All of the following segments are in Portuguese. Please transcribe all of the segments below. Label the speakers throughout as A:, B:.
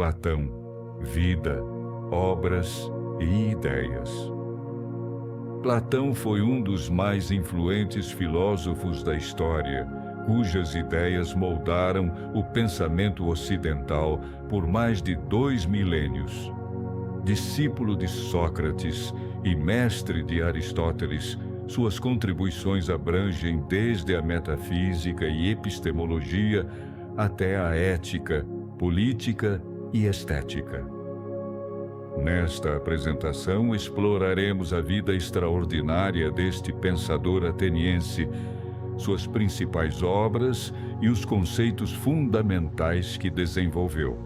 A: Platão, vida, obras e ideias. Platão foi um dos mais influentes filósofos da história, cujas ideias moldaram o pensamento ocidental por mais de 2 milênios. Discípulo de Sócrates e mestre de Aristóteles, suas contribuições abrangem desde a metafísica e epistemologia até a ética, política e estética. Nesta apresentação, exploraremos a vida extraordinária deste pensador ateniense, suas principais obras e os conceitos fundamentais que desenvolveu.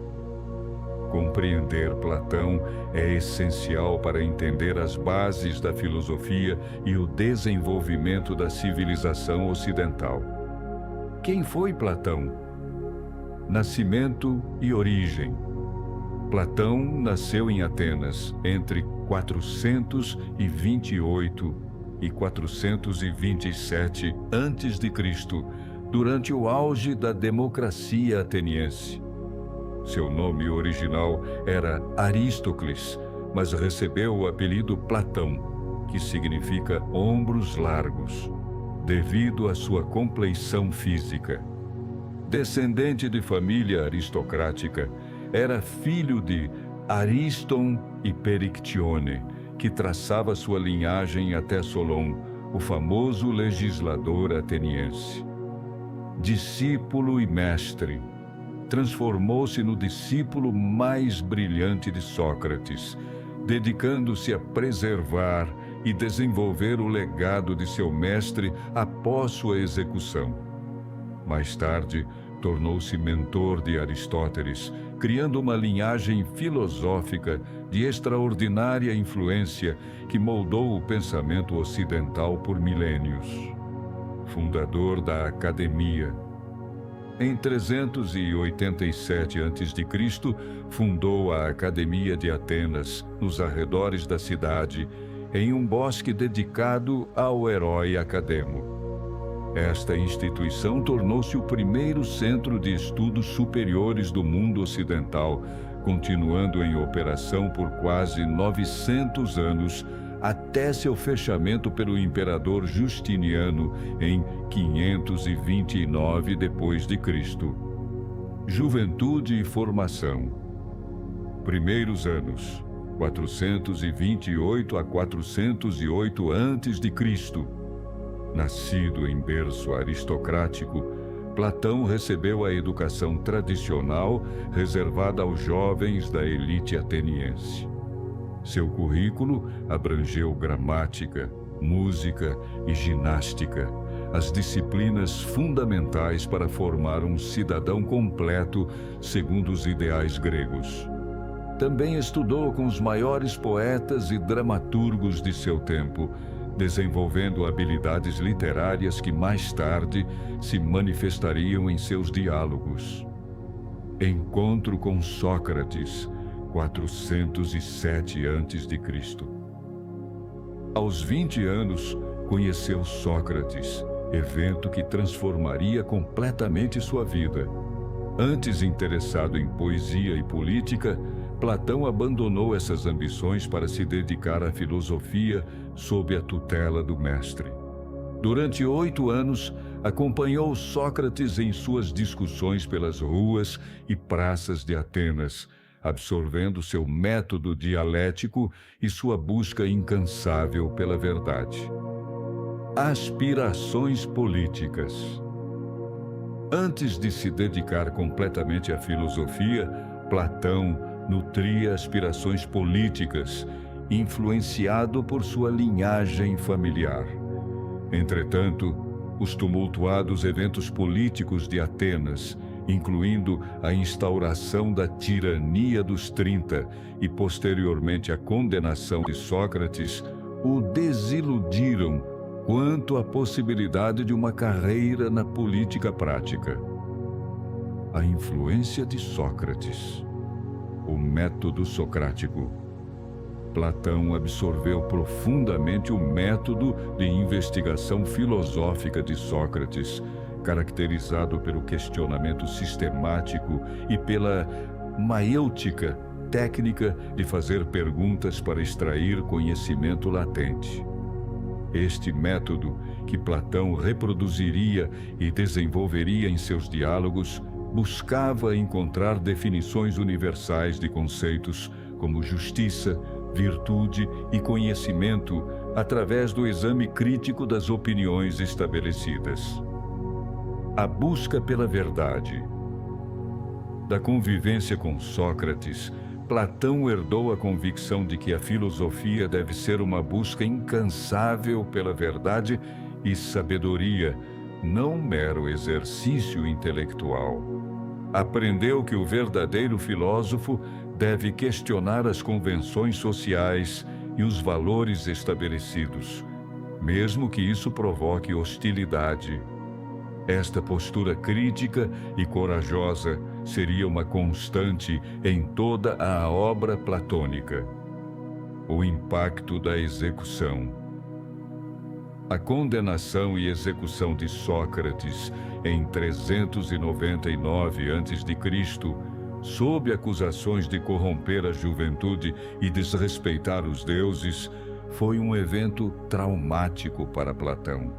A: Compreender Platão é essencial para entender as bases da filosofia e o desenvolvimento da civilização ocidental. Quem foi Platão? Nascimento e origem. Platão nasceu em Atenas entre 428 e 427 a.C., durante o auge da democracia ateniense. Seu nome original era Arístocles, mas recebeu o apelido Platão, que significa ombros largos, devido à sua compleição física. Descendente de família aristocrática, era filho de Ariston e Perictione, que traçava sua linhagem até Solon, o famoso legislador ateniense. Discípulo e mestre, transformou-se no discípulo mais brilhante de Sócrates, dedicando-se a preservar e desenvolver o legado de seu mestre após sua execução. Mais tarde, tornou-se mentor de Aristóteles, criando uma linhagem filosófica de extraordinária influência que moldou o pensamento ocidental por milênios. Fundador da Academia. Em 387 a.C., fundou a Academia de Atenas, nos arredores da cidade, em um bosque dedicado ao herói Academo. Esta instituição tornou-se o primeiro centro de estudos superiores do mundo ocidental, continuando em operação por quase 900 anos, até seu fechamento pelo imperador Justiniano em 529 d.C. Juventude e formação. Primeiros anos, 428 a 408 a.C. Nascido em berço aristocrático, Platão recebeu a educação tradicional reservada aos jovens da elite ateniense. Seu currículo abrangeu gramática, música e ginástica, as disciplinas fundamentais para formar um cidadão completo segundo os ideais gregos. Também estudou com os maiores poetas e dramaturgos de seu tempo, desenvolvendo habilidades literárias que mais tarde se manifestariam em seus diálogos. Encontro com Sócrates, 407 a.C. Aos 20 anos, conheceu Sócrates, evento que transformaria completamente sua vida. Antes interessado em poesia e política, Platão abandonou essas ambições para se dedicar à filosofia sob a tutela do mestre. Durante 8 anos, acompanhou Sócrates em suas discussões pelas ruas e praças de Atenas, absorvendo seu método dialético e sua busca incansável pela verdade. Aspirações políticas. Antes de se dedicar completamente à filosofia, Platão nutria aspirações políticas, influenciado por sua linhagem familiar. Entretanto, os tumultuados eventos políticos de Atenas, incluindo a instauração da tirania dos 30 e posteriormente a condenação de Sócrates, o desiludiram quanto à possibilidade de uma carreira na política prática. A influência de Sócrates. O método socrático. Platão absorveu profundamente o método de investigação filosófica de Sócrates, caracterizado pelo questionamento sistemático e pela maêutica, técnica de fazer perguntas para extrair conhecimento latente. Este método, que Platão reproduziria e desenvolveria em seus diálogos, buscava encontrar definições universais de conceitos como justiça, virtude e conhecimento através do exame crítico das opiniões estabelecidas. A busca pela verdade. Da convivência com Sócrates, Platão herdou a convicção de que a filosofia deve ser uma busca incansável pela verdade e sabedoria, não mero exercício intelectual. Aprendeu que o verdadeiro filósofo deve questionar as convenções sociais e os valores estabelecidos, mesmo que isso provoque hostilidade. Esta postura crítica e corajosa seria uma constante em toda a obra platônica. O impacto da execução. A condenação e execução de Sócrates em 399 a.C., sob acusações de corromper a juventude e desrespeitar os deuses, foi um evento traumático para Platão.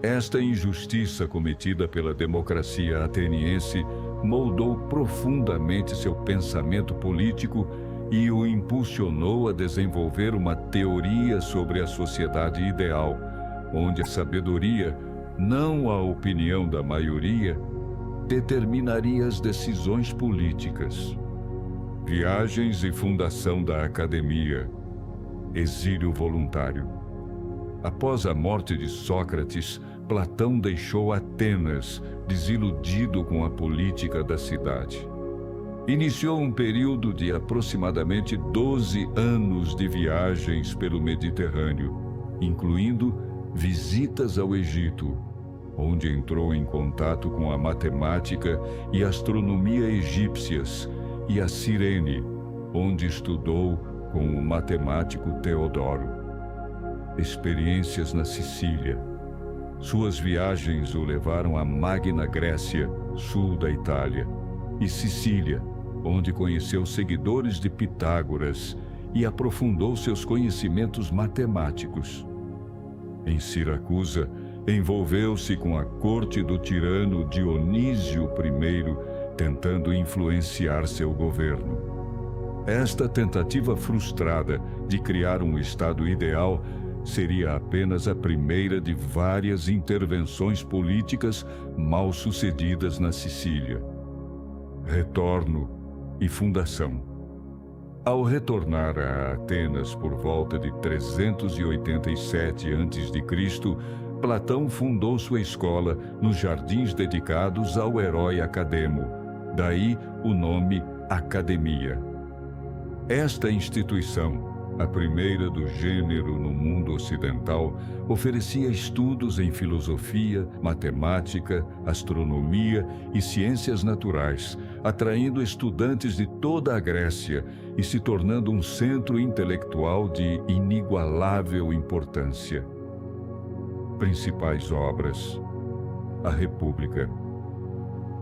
A: Esta injustiça cometida pela democracia ateniense moldou profundamente seu pensamento político e o impulsionou a desenvolver uma teoria sobre a sociedade ideal, onde a sabedoria, não a opinião da maioria, determinaria as decisões políticas. Viagens e fundação da academia. Exílio voluntário. Após a morte de Sócrates, Platão deixou Atenas, desiludido com a política da cidade. Iniciou um período de aproximadamente 12 anos de viagens pelo Mediterrâneo, incluindo visitas ao Egito, onde entrou em contato com a matemática e astronomia egípcias, e a Cirene, onde estudou com o matemático Teodoro. Experiências na Sicília. Suas viagens o levaram à Magna Grécia, sul da Itália, e Sicília, onde conheceu seguidores de Pitágoras e aprofundou seus conhecimentos matemáticos. Em Siracusa, envolveu-se com a corte do tirano Dionísio I, tentando influenciar seu governo. Esta tentativa frustrada de criar um estado ideal seria apenas a primeira de várias intervenções políticas mal sucedidas na Sicília. Retorno e fundação. Ao retornar a Atenas por volta de 387 a.C., Platão fundou sua escola nos jardins dedicados ao herói Academo, daí o nome Academia. Esta instituição, a primeira do gênero no mundo ocidental, oferecia estudos em filosofia, matemática, astronomia e ciências naturais, atraindo estudantes de toda a Grécia e se tornando um centro intelectual de inigualável importância. Principais obras. A República.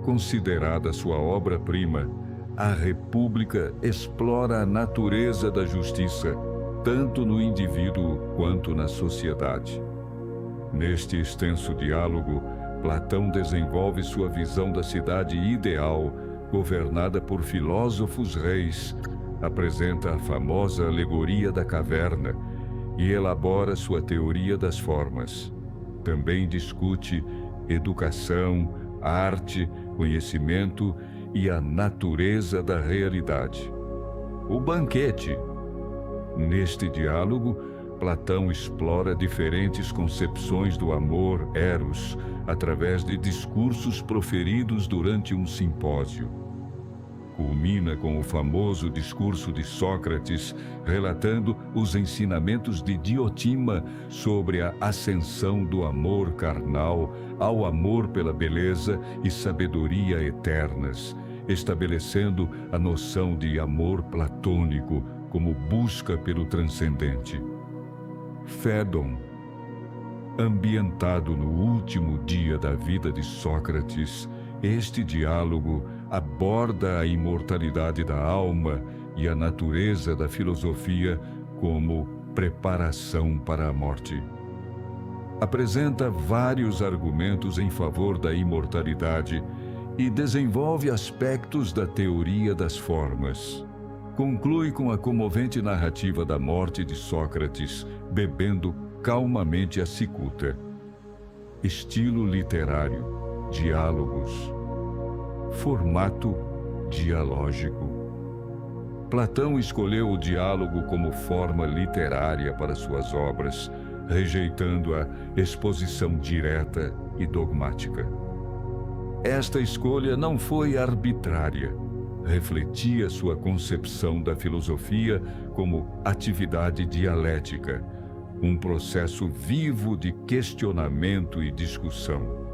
A: Considerada sua obra-prima, a República explora a natureza da justiça, tanto no indivíduo quanto na sociedade. Neste extenso diálogo, Platão desenvolve sua visão da cidade ideal, governada por filósofos reis, apresenta a famosa alegoria da caverna e elabora sua teoria das formas. Também discute educação, arte, conhecimento e a natureza da realidade. O banquete. Neste diálogo, Platão explora diferentes concepções do amor, eros, através de discursos proferidos durante um simpósio. Culmina com o famoso discurso de Sócrates, relatando os ensinamentos de Diotima sobre a ascensão do amor carnal ao amor pela beleza e sabedoria eternas, estabelecendo a noção de amor platônico como busca pelo transcendente. Fédon. Ambientado no último dia da vida de Sócrates, este diálogo aborda a imortalidade da alma e a natureza da filosofia como preparação para a morte. Apresenta vários argumentos em favor da imortalidade e desenvolve aspectos da teoria das formas. Conclui com a comovente narrativa da morte de Sócrates, bebendo calmamente a cicuta. Estilo literário: diálogos. Formato: dialógico. Platão escolheu o diálogo como forma literária para suas obras, rejeitando a exposição direta e dogmática. Esta escolha não foi arbitrária. Refletia sua concepção da filosofia como atividade dialética, um processo vivo de questionamento e discussão.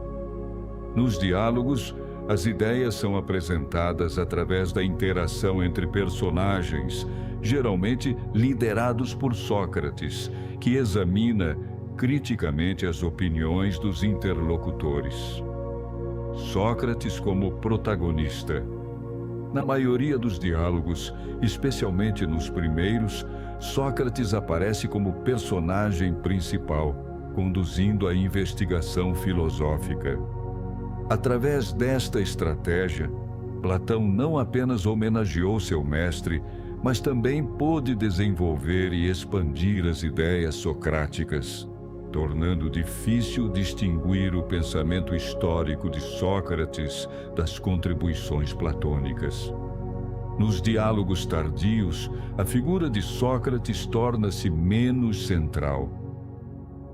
A: Nos diálogos, as ideias são apresentadas através da interação entre personagens, geralmente liderados por Sócrates, que examina criticamente as opiniões dos interlocutores. Sócrates como protagonista. Na maioria dos diálogos, especialmente nos primeiros, Sócrates aparece como personagem principal, conduzindo a investigação filosófica. Através desta estratégia, Platão não apenas homenageou seu mestre, mas também pôde desenvolver e expandir as ideias socráticas, tornando difícil distinguir o pensamento histórico de Sócrates das contribuições platônicas. Nos diálogos tardios, a figura de Sócrates torna-se menos central.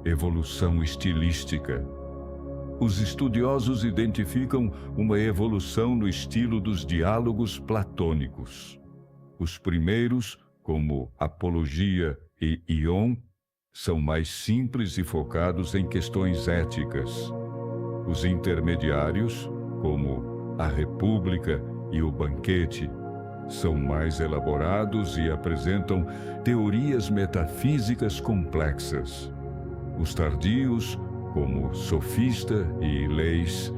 A: Evolução estilística. Os estudiosos identificam uma evolução no estilo dos diálogos platônicos. Os primeiros, como Apologia e Ion, são mais simples e focados em questões éticas. Os intermediários, como a República e o Banquete, são mais elaborados e apresentam teorias metafísicas complexas. Os tardios, como Sofista e Leis,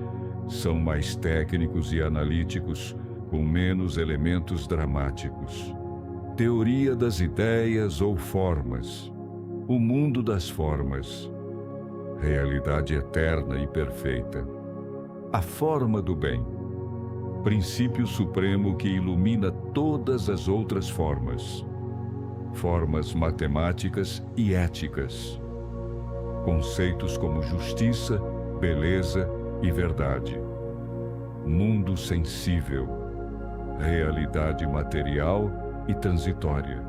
A: são mais técnicos e analíticos, com menos elementos dramáticos. Teoria das ideias ou formas. O mundo das formas. Realidade eterna e perfeita. A forma do bem. Princípio supremo que ilumina todas as outras formas. Formas matemáticas e éticas. Conceitos como justiça, beleza e verdade. Mundo sensível. Realidade material e transitória.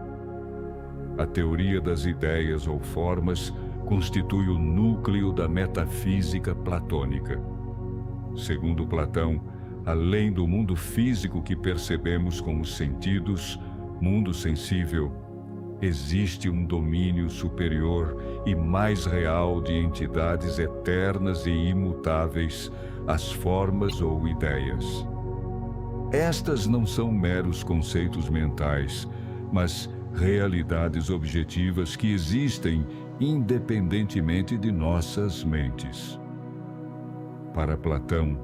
A: A teoria das ideias ou formas constitui o núcleo da metafísica platônica. Segundo Platão, além do mundo físico que percebemos com os sentidos, mundo sensível, existe um domínio superior e mais real de entidades eternas e imutáveis, as formas ou ideias. Estas não são meros conceitos mentais, mas realidades objetivas que existem independentemente de nossas mentes. Para Platão,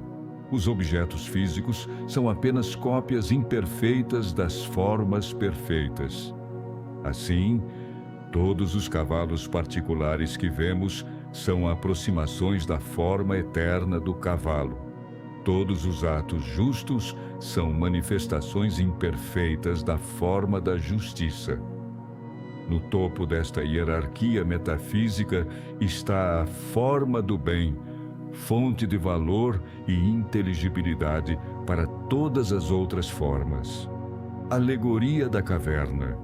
A: os objetos físicos são apenas cópias imperfeitas das formas perfeitas. Assim, todos os cavalos particulares que vemos são aproximações da forma eterna do cavalo. Todos os atos justos são manifestações imperfeitas da forma da justiça. No topo desta hierarquia metafísica está a forma do bem, fonte de valor e inteligibilidade para todas as outras formas. Alegoria da caverna.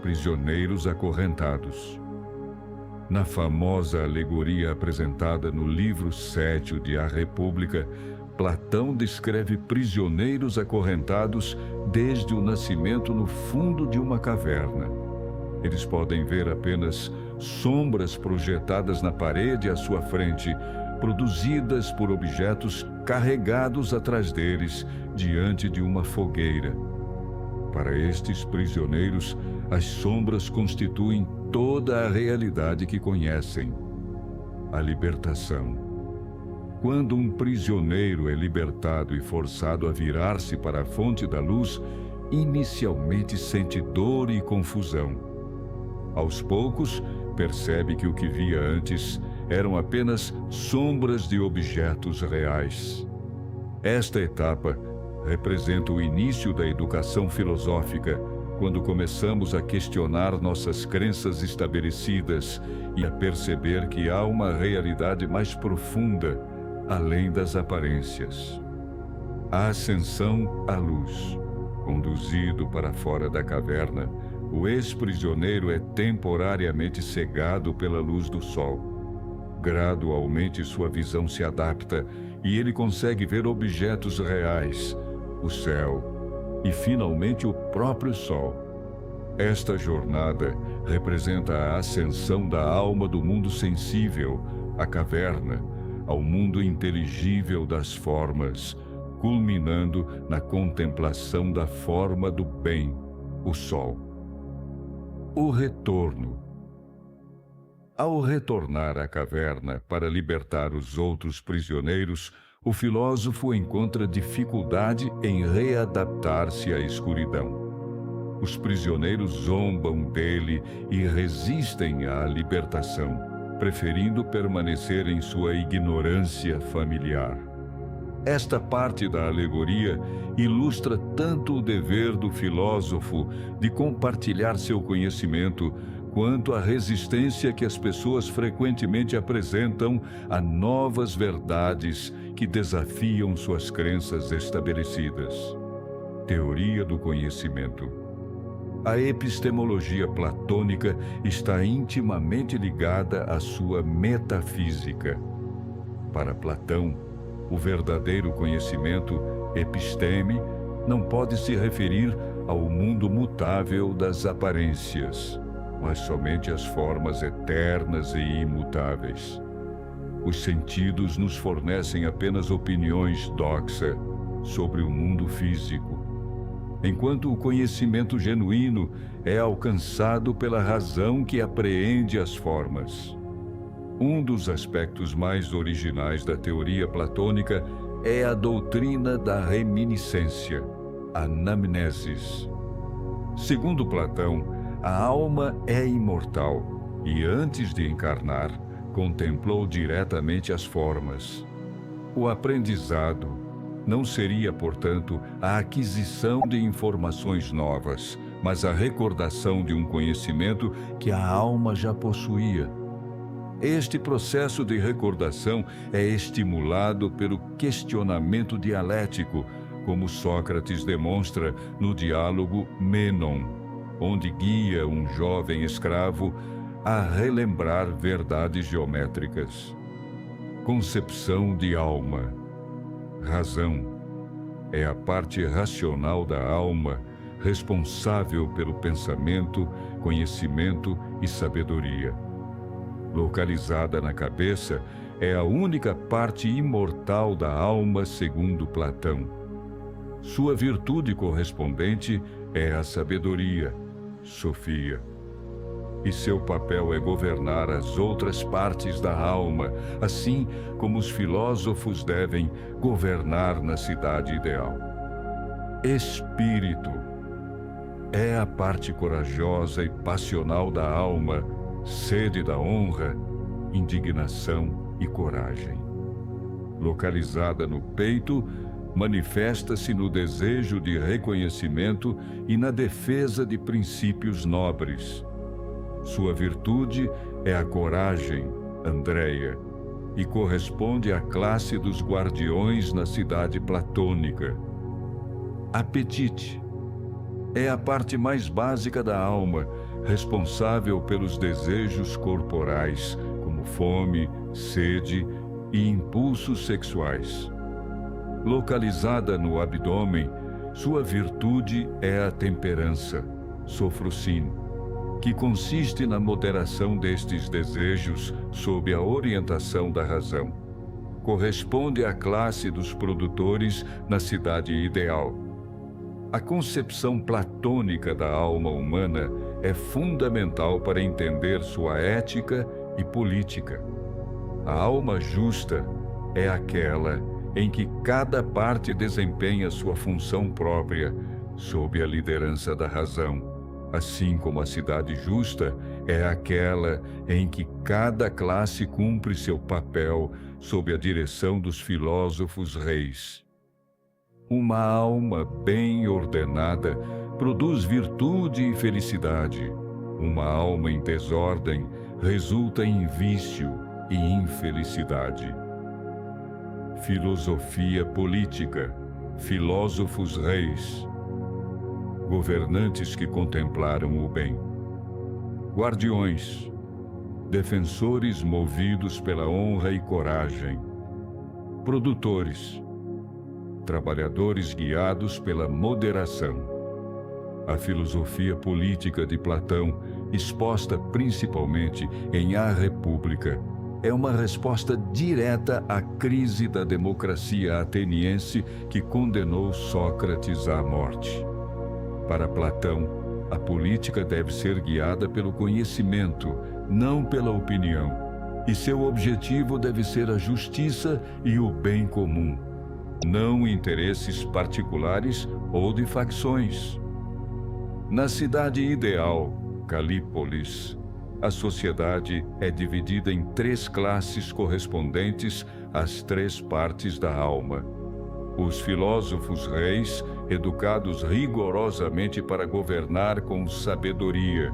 A: Prisioneiros acorrentados. Na famosa alegoria apresentada no livro 7 de A República, Platão descreve prisioneiros acorrentados desde o nascimento no fundo de uma caverna. Eles podem ver apenas sombras projetadas na parede à sua frente, produzidas por objetos carregados atrás deles, diante de uma fogueira. Para estes prisioneiros, as sombras constituem toda a realidade que conhecem. A libertação. Quando um prisioneiro é libertado e forçado a virar-se para a fonte da luz, inicialmente sente dor e confusão. Aos poucos, percebe que o que via antes eram apenas sombras de objetos reais. Esta etapa representa o início da educação filosófica, quando começamos a questionar nossas crenças estabelecidas e a perceber que há uma realidade mais profunda, além das aparências. A ascensão à luz. Conduzido para fora da caverna, o ex-prisioneiro é temporariamente cegado pela luz do sol. Gradualmente sua visão se adapta e ele consegue ver objetos reais, o céu e finalmente o próprio sol. Esta jornada representa a ascensão da alma do mundo sensível, a caverna, ao mundo inteligível das formas, culminando na contemplação da forma do bem, o sol. O retorno. Ao retornar à caverna para libertar os outros prisioneiros, o filósofo encontra dificuldade em readaptar-se à escuridão. Os prisioneiros zombam dele e resistem à libertação, preferindo permanecer em sua ignorância familiar. Esta parte da alegoria ilustra tanto o dever do filósofo de compartilhar seu conhecimento, quanto a resistência que as pessoas frequentemente apresentam a novas verdades que desafiam suas crenças estabelecidas. Teoria do conhecimento. A epistemologia platônica está intimamente ligada à sua metafísica. Para Platão, o verdadeiro conhecimento, episteme, não pode se referir ao mundo mutável das aparências, mas somente às formas eternas e imutáveis. Os sentidos nos fornecem apenas opiniões doxa sobre o mundo físico, enquanto o conhecimento genuíno é alcançado pela razão que apreende as formas. Um dos aspectos mais originais da teoria platônica é a doutrina da reminiscência, a anamnesis. Segundo Platão, a alma é imortal e, antes de encarnar, contemplou diretamente as formas. O aprendizado não seria, portanto, a aquisição de informações novas, mas a recordação de um conhecimento que a alma já possuía. Este processo de recordação é estimulado pelo questionamento dialético, como Sócrates demonstra no diálogo Mênon, onde guia um jovem escravo a relembrar verdades geométricas. Concepção de alma. Razão é a parte racional da alma, responsável pelo pensamento, conhecimento e sabedoria. Localizada na cabeça, é a única parte imortal da alma, segundo Platão. Sua virtude correspondente é a sabedoria, Sofia. E seu papel é governar as outras partes da alma, assim como os filósofos devem governar na cidade ideal. Espírito é a parte corajosa e passional da alma, sede da honra, indignação e coragem. Localizada no peito, manifesta-se no desejo de reconhecimento e na defesa de princípios nobres. Sua virtude é a coragem, Andreia, e corresponde à classe dos guardiões na cidade platônica. Apetite é a parte mais básica da alma, responsável pelos desejos corporais, como fome, sede e impulsos sexuais. Localizada no abdômen, sua virtude é a temperança, Sofrocínio, que consiste na moderação destes desejos sob a orientação da razão. Corresponde à classe dos produtores na cidade ideal. A concepção platônica da alma humana é fundamental para entender sua ética e política. A alma justa é aquela em que cada parte desempenha sua função própria, sob a liderança da razão, assim como a cidade justa é aquela em que cada classe cumpre seu papel sob a direção dos filósofos reis. Uma alma bem ordenada produz virtude e felicidade. Uma alma em desordem resulta em vício e infelicidade. Filosofia política, filósofos reis, governantes que contemplaram o bem, guardiões, defensores movidos pela honra e coragem, produtores, trabalhadores guiados pela moderação. A filosofia política de Platão, exposta principalmente em A República, é uma resposta direta à crise da democracia ateniense que condenou Sócrates à morte. Para Platão, a política deve ser guiada pelo conhecimento, não pela opinião, e seu objetivo deve ser a justiça e o bem comum, não interesses particulares ou de facções. Na cidade ideal, Calípolis, a sociedade é dividida em 3 classes correspondentes às 3 partes da alma. Os filósofos reis, educados rigorosamente para governar com sabedoria.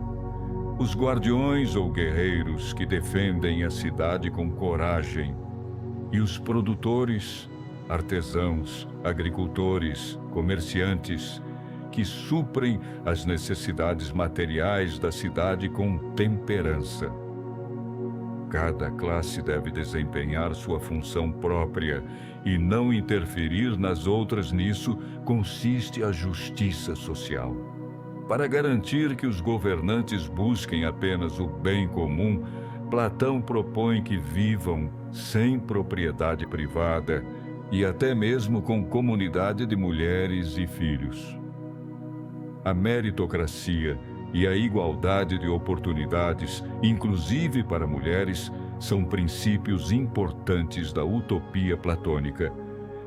A: Os guardiões ou guerreiros que defendem a cidade com coragem. E os produtores, artesãos, agricultores, comerciantes, que suprem as necessidades materiais da cidade com temperança. Cada classe deve desempenhar sua função própria e não interferir nas outras. Nisso consiste a justiça social. Para garantir que os governantes busquem apenas o bem comum, Platão propõe que vivam sem propriedade privada e até mesmo com comunidade de mulheres e filhos. A meritocracia e a igualdade de oportunidades, inclusive para mulheres, são princípios importantes da utopia platônica,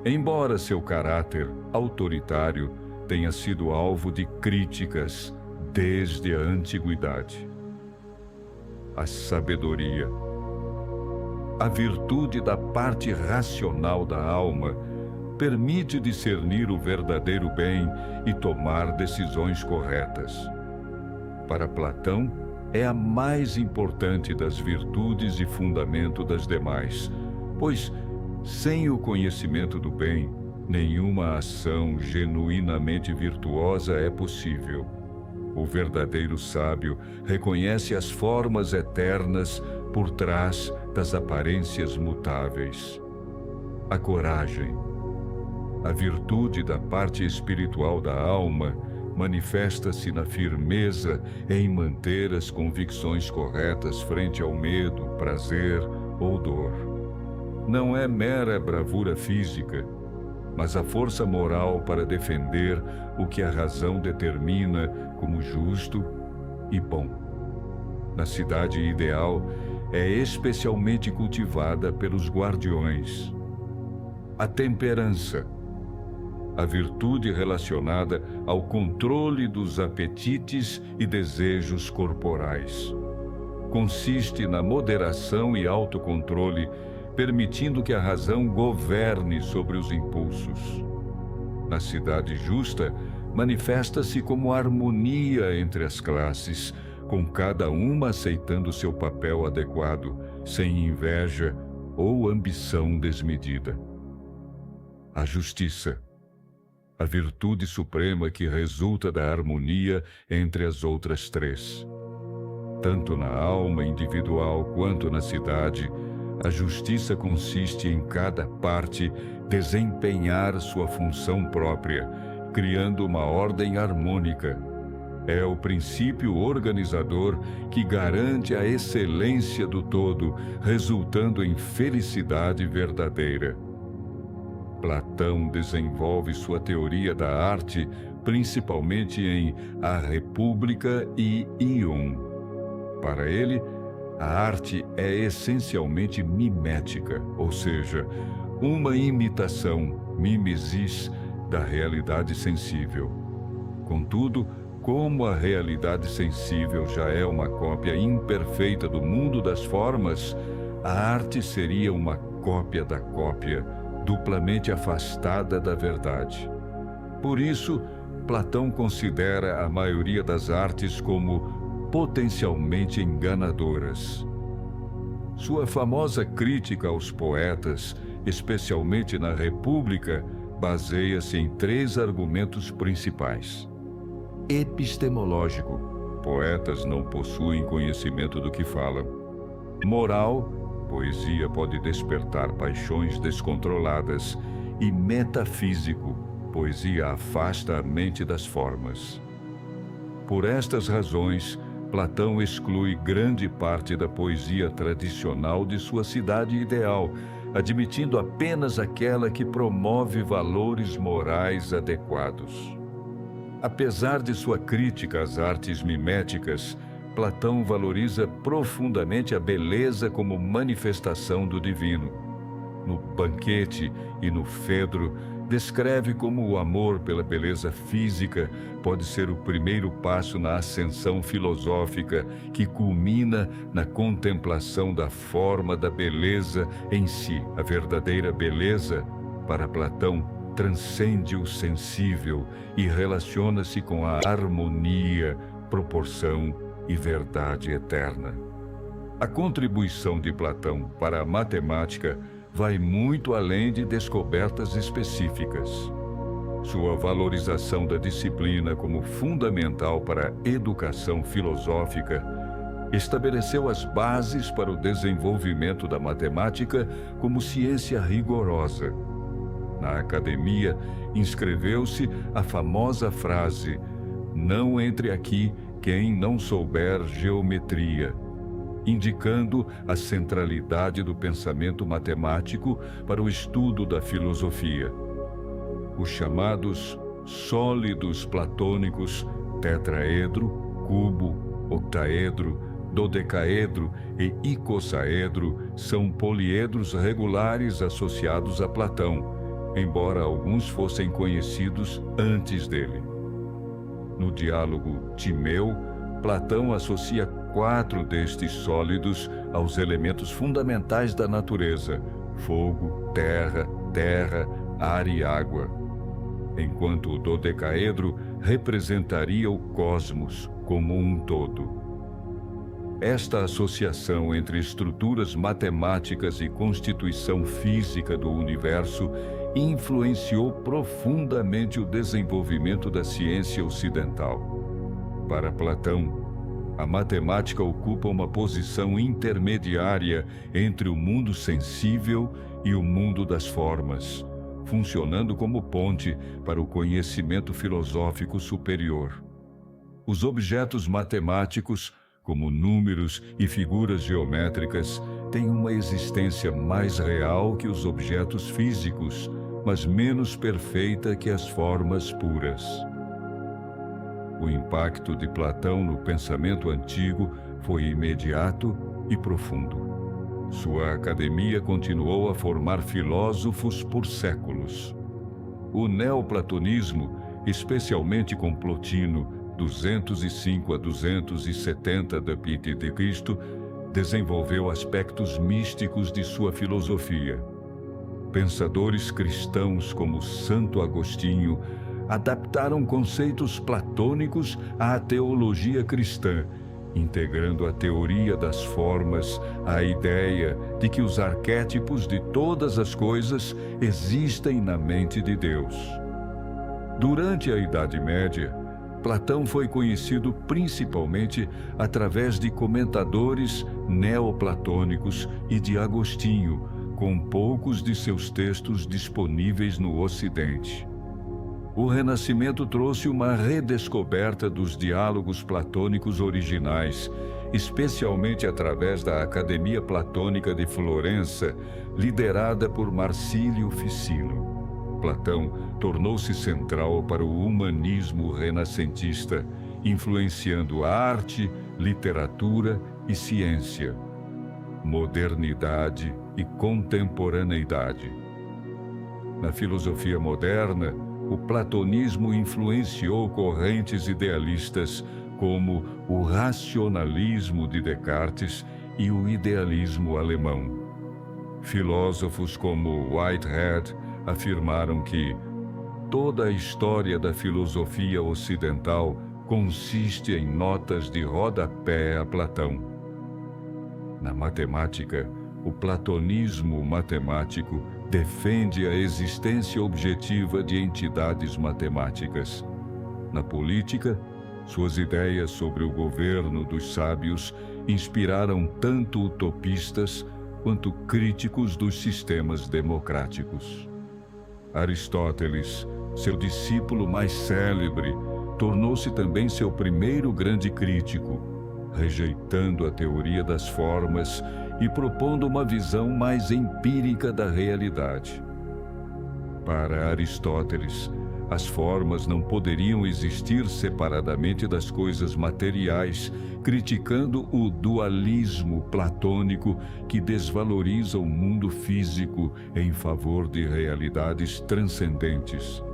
A: embora seu caráter autoritário tenha sido alvo de críticas desde a antiguidade. A sabedoria, a virtude da parte racional da alma, permite discernir o verdadeiro bem e tomar decisões corretas. Para Platão, é a mais importante das virtudes e fundamento das demais, pois, sem o conhecimento do bem, nenhuma ação genuinamente virtuosa é possível. O verdadeiro sábio reconhece as formas eternas por trás das aparências mutáveis. A coragem, a virtude da parte espiritual da alma, manifesta-se na firmeza em manter as convicções corretas frente ao medo, prazer ou dor. Não é mera bravura física, mas a força moral para defender o que a razão determina como justo e bom. Na cidade ideal, é especialmente cultivada pelos guardiões. A temperança, a virtude relacionada ao controle dos apetites e desejos corporais. Consiste na moderação e autocontrole, permitindo que a razão governe sobre os impulsos. Na cidade justa, manifesta-se como harmonia entre as classes, com cada uma aceitando seu papel adequado, sem inveja ou ambição desmedida. A justiça, a virtude suprema que resulta da harmonia entre as outras 3. Tanto na alma individual quanto na cidade, a justiça consiste em cada parte desempenhar sua função própria, criando uma ordem harmônica. É o princípio organizador que garante a excelência do todo, resultando em felicidade verdadeira. Platão desenvolve sua teoria da arte principalmente em A República e Ion. Para ele, A arte é essencialmente mimética, ou seja, uma imitação, mimesis, da realidade sensível. Contudo, como a realidade sensível já é uma cópia imperfeita do mundo das formas, a arte seria uma cópia da cópia, duplamente afastada da verdade. Por isso, Platão considera a maioria das artes como potencialmente enganadoras. Sua famosa crítica aos poetas, especialmente na República, baseia-se em 3 argumentos principais. Epistemológico: poetas não possuem conhecimento do que falam. Moral: poesia pode despertar paixões descontroladas. E metafísico: poesia afasta a mente das formas. Por estas razões, Platão exclui grande parte da poesia tradicional de sua cidade ideal, admitindo apenas aquela que promove valores morais adequados. Apesar de sua crítica às artes miméticas, Platão valoriza profundamente a beleza como manifestação do divino. No Banquete e no Fedro, descreve como o amor pela beleza física pode ser o primeiro passo na ascensão filosófica que culmina na contemplação da forma da beleza em si. A verdadeira beleza, para Platão, transcende o sensível e relaciona-se com a harmonia, proporção e verdade eterna. A contribuição de Platão para a matemática vai muito além de descobertas específicas. Sua valorização da disciplina como fundamental para a educação filosófica estabeleceu as bases para o desenvolvimento da matemática como ciência rigorosa. Na academia, inscreveu-se a famosa frase: "Não entre aqui quem não souber geometria", indicando a centralidade do pensamento matemático para o estudo da filosofia. Os chamados sólidos platônicos, tetraedro, cubo, octaedro, dodecaedro e icosaedro, são poliedros regulares associados a Platão, embora alguns fossem conhecidos antes dele. No diálogo Timeu, Platão associa 4 destes sólidos aos elementos fundamentais da natureza: fogo, terra, ar e água, enquanto o dodecaedro representaria o cosmos como um todo. Esta associação entre estruturas matemáticas e constituição física do universo influenciou profundamente o desenvolvimento da ciência ocidental. Para Platão, a matemática ocupa uma posição intermediária entre o mundo sensível e o mundo das formas, funcionando como ponte para o conhecimento filosófico superior. Os objetos matemáticos, como números e figuras geométricas, têm uma existência mais real que os objetos físicos, mas menos perfeita que as formas puras. O impacto de Platão no pensamento antigo foi imediato e profundo. Sua academia continuou a formar filósofos por séculos. O neoplatonismo, especialmente com Plotino, 205 a 270 d.C., desenvolveu aspectos místicos de sua filosofia. Pensadores cristãos como Santo Agostinho adaptaram conceitos platônicos à teologia cristã, integrando a teoria das formas à ideia de que os arquétipos de todas as coisas existem na mente de Deus. Durante a Idade Média, Platão foi conhecido principalmente através de comentadores neoplatônicos e de Agostinho, com poucos de seus textos disponíveis no Ocidente. O Renascimento trouxe uma redescoberta dos diálogos platônicos originais, especialmente através da Academia Platônica de Florença, liderada por Marcílio Ficino. Platão tornou-se central para o humanismo renascentista, influenciando arte, literatura e ciência, modernidade e contemporaneidade. Na filosofia moderna, o platonismo influenciou correntes idealistas como o racionalismo de Descartes e o idealismo alemão. Filósofos como Whitehead afirmaram que toda a história da filosofia ocidental consiste em notas de rodapé a Platão. Na matemática, o platonismo matemático defende a existência objetiva de entidades matemáticas. Na política, suas ideias sobre o governo dos sábios inspiraram tanto utopistas quanto críticos dos sistemas democráticos. Aristóteles, seu discípulo mais célebre, tornou-se também seu primeiro grande crítico, rejeitando a teoria das formas e propondo uma visão mais empírica da realidade. Para Aristóteles, as formas não poderiam existir separadamente das coisas materiais, criticando o dualismo platônico que desvaloriza o mundo físico em favor de realidades transcendentes.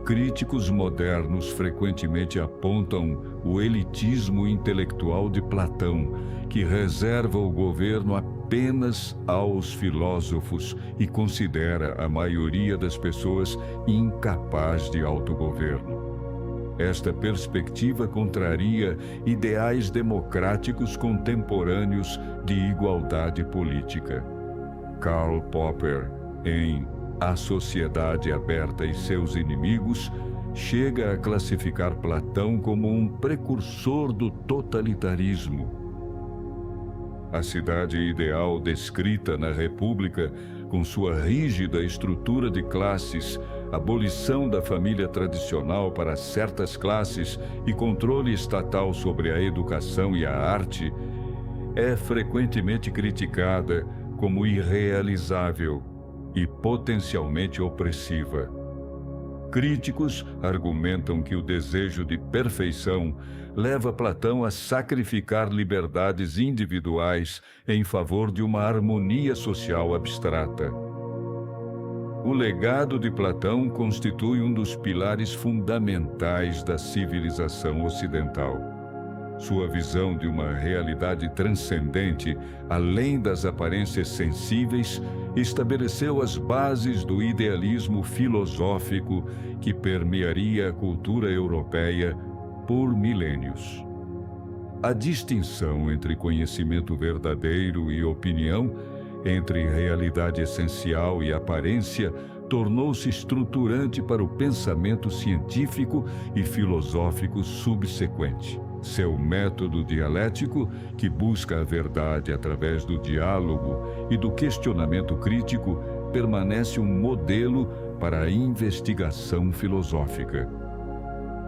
A: Críticos modernos frequentemente apontam o elitismo intelectual de Platão, que reserva o governo apenas aos filósofos e considera a maioria das pessoas incapaz de autogoverno. Esta perspectiva contraria ideais democráticos contemporâneos de igualdade política. Karl Popper, em A Sociedade Aberta e Seus Inimigos, chega a classificar Platão como um precursor do totalitarismo. A cidade ideal descrita na República, com sua rígida estrutura de classes, abolição da família tradicional para certas classes e controle estatal sobre a educação e a arte, é frequentemente criticada como irrealizável e potencialmente opressiva. Críticos argumentam que o desejo de perfeição leva Platão a sacrificar liberdades individuais em favor de uma harmonia social abstrata. O legado de Platão constitui um dos pilares fundamentais da civilização ocidental. Sua visão de uma realidade transcendente, além das aparências sensíveis, estabeleceu as bases do idealismo filosófico que permearia a cultura europeia por milênios. A distinção entre conhecimento verdadeiro e opinião, entre realidade essencial e aparência, tornou-se estruturante para o pensamento científico e filosófico subsequente. Seu método dialético, que busca a verdade através do diálogo e do questionamento crítico, permanece um modelo para a investigação filosófica.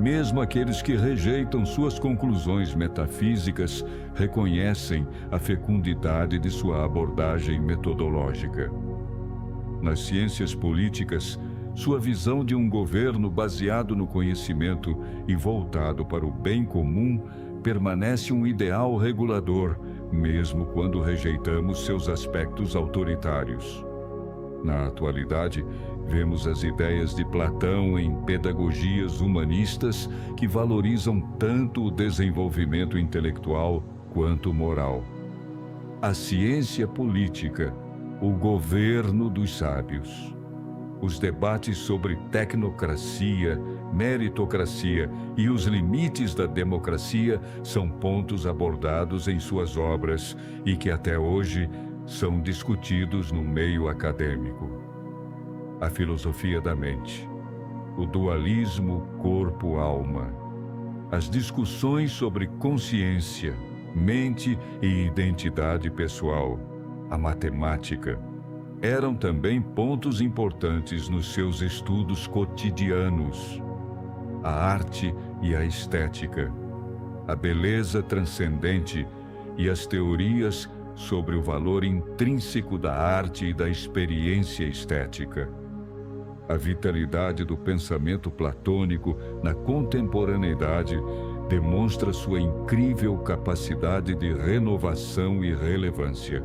A: Mesmo aqueles que rejeitam suas conclusões metafísicas reconhecem a fecundidade de sua abordagem metodológica. Nas ciências políticas, sua visão de um governo baseado no conhecimento e voltado para o bem comum permanece um ideal regulador, mesmo quando rejeitamos seus aspectos autoritários. Na atualidade, vemos as ideias de Platão em pedagogias humanistas que valorizam tanto o desenvolvimento intelectual quanto moral. A ciência política, o governo dos sábios. Os debates sobre tecnocracia, meritocracia e os limites da democracia são pontos abordados em suas obras e que até hoje são discutidos no meio acadêmico. A filosofia da mente, o dualismo corpo-alma, as discussões sobre consciência, mente e identidade pessoal, a matemática, eram também pontos importantes nos seus estudos cotidianos. A arte e a estética, a beleza transcendente e as teorias sobre o valor intrínseco da arte e da experiência estética. A vitalidade do pensamento platônico na contemporaneidade demonstra sua incrível capacidade de renovação e relevância.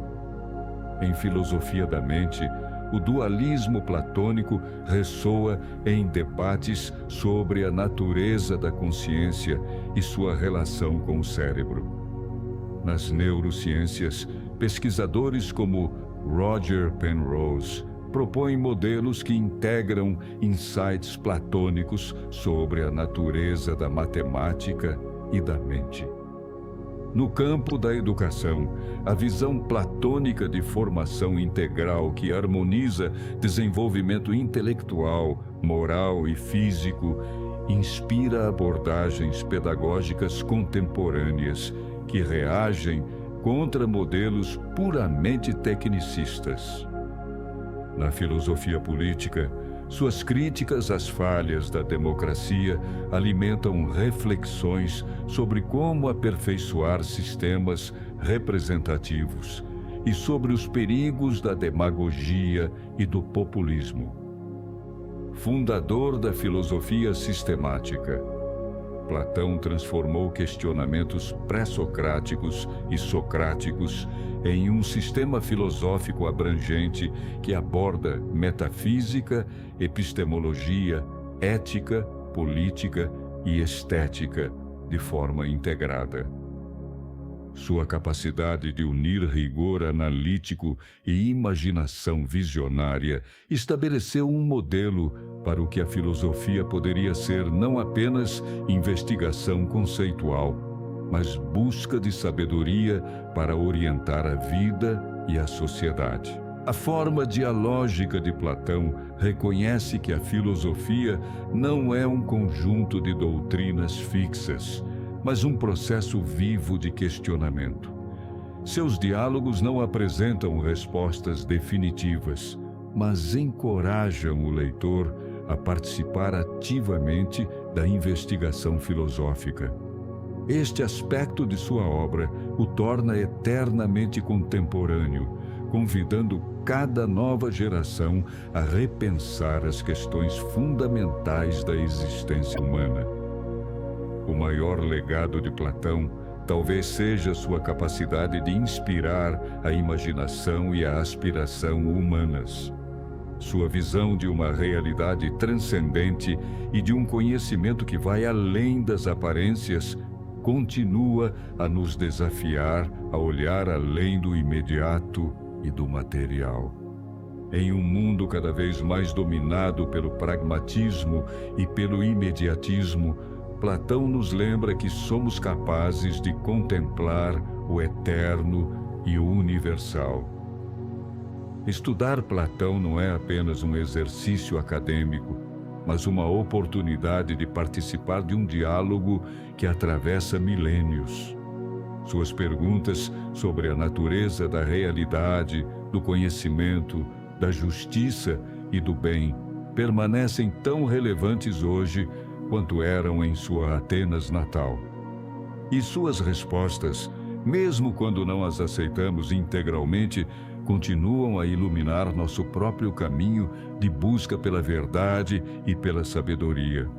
A: Em Filosofia da Mente, o dualismo platônico ressoa em debates sobre a natureza da consciência e sua relação com o cérebro. Nas neurociências, pesquisadores como Roger Penrose propõem modelos que integram insights platônicos sobre a natureza da matemática e da mente. No campo da educação, a visão platônica de formação integral que harmoniza desenvolvimento intelectual, moral e físico inspira abordagens pedagógicas contemporâneas que reagem contra modelos puramente tecnicistas. Na filosofia política, suas críticas às falhas da democracia alimentam reflexões sobre como aperfeiçoar sistemas representativos e sobre os perigos da demagogia e do populismo. Fundador da filosofia sistemática, Platão transformou questionamentos pré-socráticos e socráticos em um sistema filosófico abrangente que aborda metafísica, epistemologia, ética, política e estética de forma integrada. Sua capacidade de unir rigor analítico e imaginação visionária estabeleceu um modelo para o que a filosofia poderia ser não apenas investigação conceitual, mas busca de sabedoria para orientar a vida e a sociedade. A forma dialógica de Platão reconhece que a filosofia não é um conjunto de doutrinas fixas, mas um processo vivo de questionamento. Seus diálogos não apresentam respostas definitivas, mas encorajam o leitor a participar ativamente da investigação filosófica. Este aspecto de sua obra o torna eternamente contemporâneo, convidando cada nova geração a repensar as questões fundamentais da existência humana. O maior legado de Platão talvez seja sua capacidade de inspirar a imaginação e a aspiração humanas. Sua visão de uma realidade transcendente e de um conhecimento que vai além das aparências continua a nos desafiar a olhar além do imediato e do material. Em um mundo cada vez mais dominado pelo pragmatismo e pelo imediatismo, Platão nos lembra que somos capazes de contemplar o eterno e o universal. Estudar Platão não é apenas um exercício acadêmico, mas uma oportunidade de participar de um diálogo que atravessa milênios. Suas perguntas sobre a natureza da realidade, do conhecimento, da justiça e do bem permanecem tão relevantes hoje quanto eram em sua Atenas natal. E suas respostas, mesmo quando não as aceitamos integralmente, continuam a iluminar nosso próprio caminho de busca pela verdade e pela sabedoria.